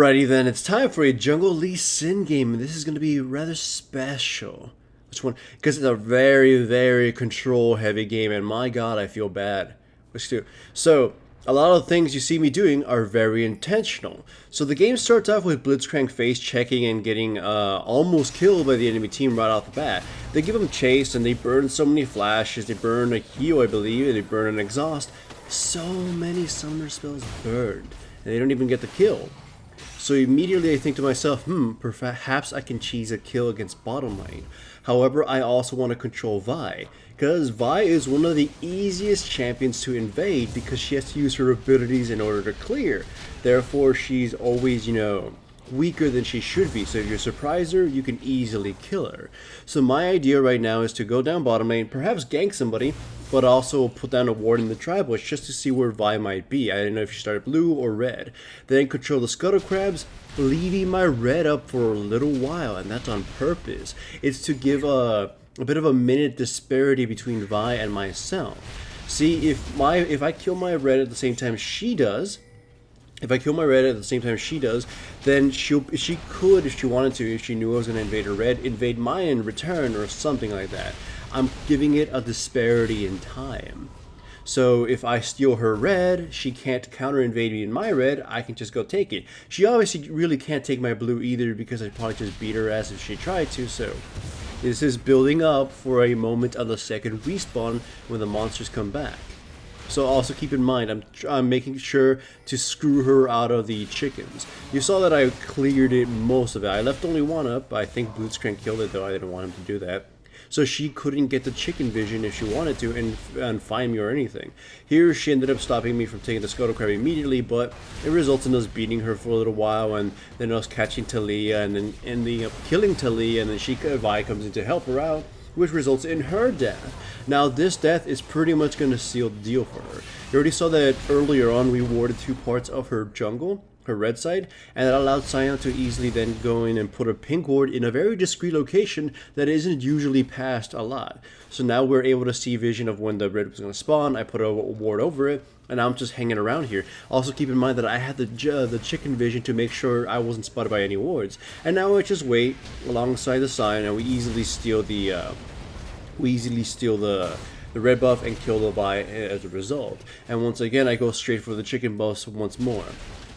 Alrighty then, it's time for a Jungle Lee Sin game, and this is going to be rather special. Which one? Because it's a very, very control-heavy game, and my god, I feel bad. Let's do. So, a lot of things you see me doing are very intentional. So the game starts off with Blitzcrank face checking and getting almost killed by the enemy team right off the bat. They give him chase, and they burn so many flashes, they burn a heal, I believe, and they burn an exhaust. So many summoner spells burned, and they don't even get the kill. So immediately I think to myself, perhaps I can cheese a kill against bottom lane. However, I also want to control Vi, because Vi is one of the easiest champions to invade because she has to use her abilities in order to clear. Therefore, she's always, weaker than she should be. So if you surprise her, you can easily kill her. So my idea right now is to go down bottom lane, perhaps gank somebody, but also put down a ward in the tri-bush just to see where Vi might be. I didn't know if she started blue or red. Then control the scuttle crabs, leaving my red up for a little while, and that's on purpose. It's to give a bit of a minute disparity between Vi and myself. See, if I kill my red at the same time she does, then she could, if she wanted to, if she knew I was going to invade her red, invade mine in return or something like that. I'm giving it a disparity in time. So if I steal her red, she can't counter invade me in my red, I can just go take it. She obviously really can't take my blue either because I'd probably just beat her ass if she tried to, so this is building up for a moment on the second respawn when the monsters come back. So also keep in mind, I'm making sure to screw her out of the chickens. You saw that I cleared it, most of it. I left only one up. I think Blitzcrank killed it though. I didn't want him to do that. So she couldn't get the chicken vision if she wanted to and find me or anything. Here she ended up stopping me from taking the scuttle crab immediately, but it results in us beating her for a little while and then us catching Taliyah and then ending up killing Taliyah, and then Vi comes in to help her out, which results in her death. Now this death is pretty much going to seal the deal for her. You already saw that earlier on we warded 2 parts of her jungle, her red side, and that allowed Sion to easily then go in and put a pink ward in a very discreet location that isn't usually passed a lot. So now we're able to see vision of when the red was going to spawn. I put a ward over it, and now I'm just hanging around here. Also keep in mind that I had the chicken vision to make sure I wasn't spotted by any wards. And now I just wait alongside the Sion, and we easily steal the red buff and kill the Vi as a result. And once again, I go straight for the chicken buffs once more.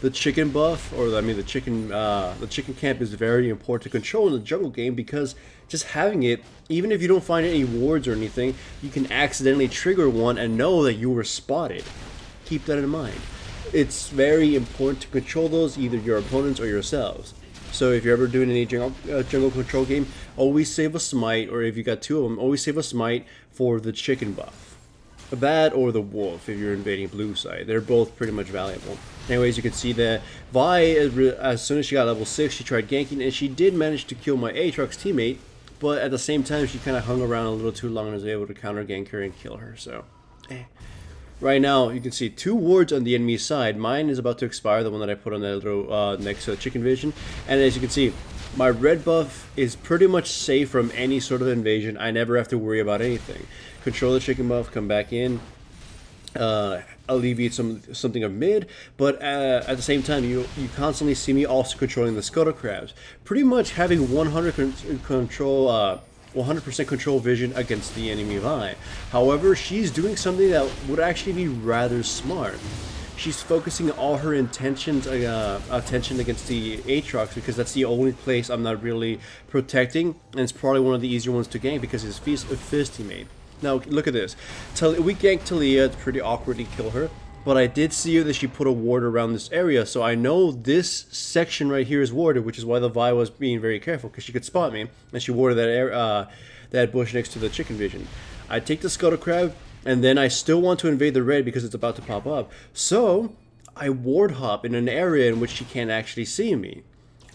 The chicken buff, the chicken camp is very important to control in the jungle game because just having it, even if you don't find any wards or anything, you can accidentally trigger one and know that you were spotted. Keep that in mind. It's very important to control those, either your opponents or yourselves. So if you're ever doing any jungle control game, always save a smite, or if you got 2 of them, always save a smite for the chicken buff. That or the wolf if you're invading blue side. They're both pretty much valuable. Anyways, you can see that Vi, as soon as she got level 6, she tried ganking, and she did manage to kill my Aatrox teammate, but at the same time, she kind of hung around a little too long and was able to counter gank her and kill her, so Right now, you can see 2 wards on the enemy side. Mine is about to expire, the one that I put on that little next to the chicken vision. And as you can see, my red buff is pretty much safe from any sort of invasion. I never have to worry about anything. Control the chicken buff, come back in, alleviate something of mid, but at the same time, you constantly see me also controlling the scuttle crabs. Pretty much having 100% control vision against the enemy Vi. However, she's doing something that would actually be rather smart. She's focusing all her attention against the Aatrox because that's the only place I'm not really protecting, and it's probably one of the easier ones to gank because it's a Fizz teammate. Now look at this. We ganked Taliyah to pretty awkwardly kill her, but I did see that she put a ward around this area, so I know this section right here is warded, which is why the Vi was being very careful, because she could spot me, and she warded that bush next to the chicken vision. I take the scuttle crab, and then I still want to invade the red because it's about to pop up, so I ward hop in an area in which she can't actually see me.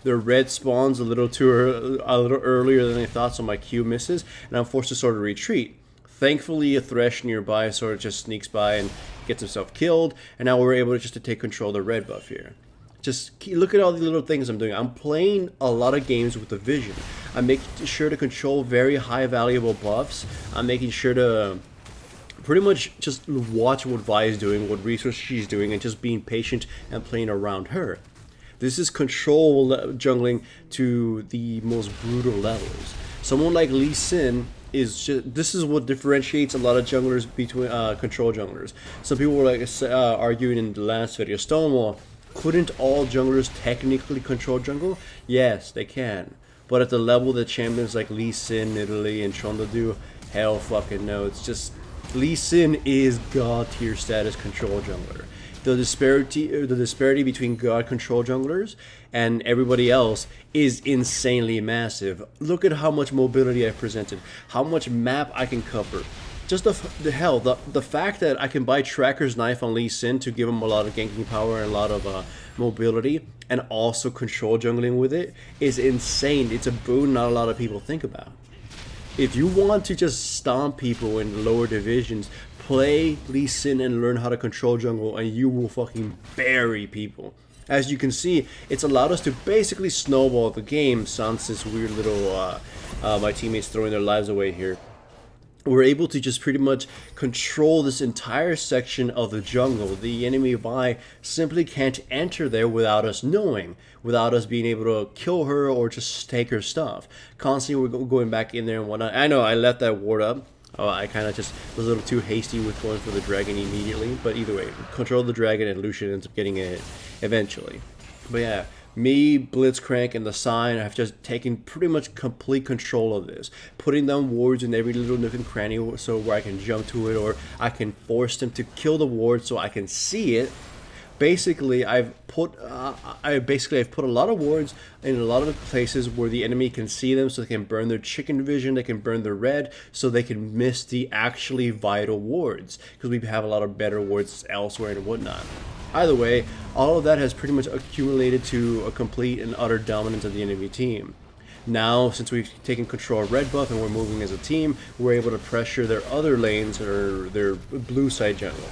The red spawns a little earlier than I thought, so my Q misses, and I'm forced to sort of retreat. Thankfully, a Thresh nearby sort of just sneaks by and gets himself killed, and now we're able to take control of the red buff here. Just look at all the little things I'm doing. I'm playing a lot of games with the vision. I'm making sure to control very high valuable buffs. I'm making sure to pretty much just watch what Vi is doing, what resource she's doing, and just being patient and playing around her. This is control jungling to the most brutal levels. Someone like Lee Sin is just, this is what differentiates a lot of junglers between control junglers. Some people were like arguing in the last video, Stonewall, couldn't all junglers technically control jungle? Yes, they can. But at the level that champions like Lee Sin, Italy, and Trundle do, hell fucking no. It's just, Lee Sin is god tier status control jungler. The disparity between god control junglers and everybody else is insanely massive. Look at how much mobility I've presented, how much map I can cover. Just the fact that I can buy Tracker's Knife on Lee Sin to give him a lot of ganking power and a lot of mobility, and also control jungling with it, is insane. It's a boon not a lot of people think about. If you want to just stomp people in the lower divisions, play Lee Sin and learn how to control jungle, and you will fucking bury people. As you can see, it's allowed us to basically snowball the game, sans this weird little my teammates throwing their lives away here. We're able to just pretty much control this entire section of the jungle. The enemy Vi simply can't enter there without us knowing, without us being able to kill her or just take her stuff. Constantly we're going back in there and whatnot. I know I left that ward up. I kind of just was a little too hasty with going for the dragon immediately. But either way, control the dragon and Lucian ends up getting it eventually. But yeah. Me, Blitzcrank, and the Sign have just taken pretty much complete control of this. Putting down wards in every little nook and cranny so where I can jump to it, or I can force them to kill the ward so I can see it. Basically, I've put a lot of wards in a lot of places where the enemy can see them, so they can burn their chicken vision, they can burn their red, so they can miss the actually vital wards, because we have a lot of better wards elsewhere and whatnot. Either way, all of that has pretty much accumulated to a complete and utter dominance of the enemy team. Now, since we've taken control of red buff and we're moving as a team, we're able to pressure their other lanes, or their blue side jungle.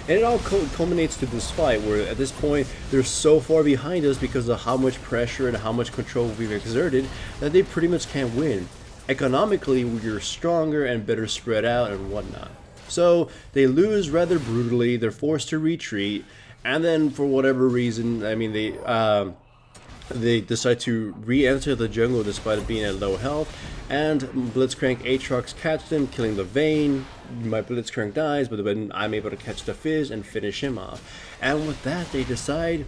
And it all culminates to this fight, where at this point they're so far behind us because of how much pressure and how much control we've exerted that they pretty much can't win. Economically, we're stronger and better spread out and whatnot. So they lose rather brutally, they're forced to retreat, and then for whatever reason, I mean, they decide to re-enter the jungle despite it being at low health, and Blitzcrank Aatrox catch them, killing the Vayne. My Blitzcrank dies, but then I'm able to catch the Fizz and finish him off. And with that, they decide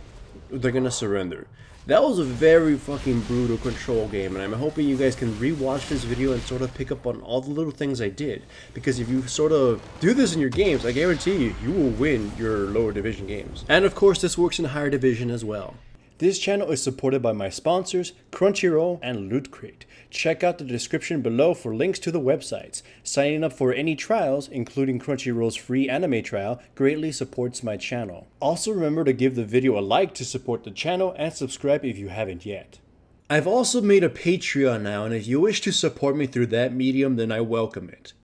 they're gonna surrender. That was a very fucking brutal control game, and I'm hoping you guys can rewatch this video and sort of pick up on all the little things I did. Because if you sort of do this in your games, I guarantee you, you will win your lower division games. And of course, this works in higher division as well. This channel is supported by my sponsors, Crunchyroll and Loot Crate. Check out the description below for links to the websites. Signing up for any trials, including Crunchyroll's free anime trial, greatly supports my channel. Also remember to give the video a like to support the channel, and subscribe if you haven't yet. I've also made a Patreon now, and if you wish to support me through that medium, then I welcome it.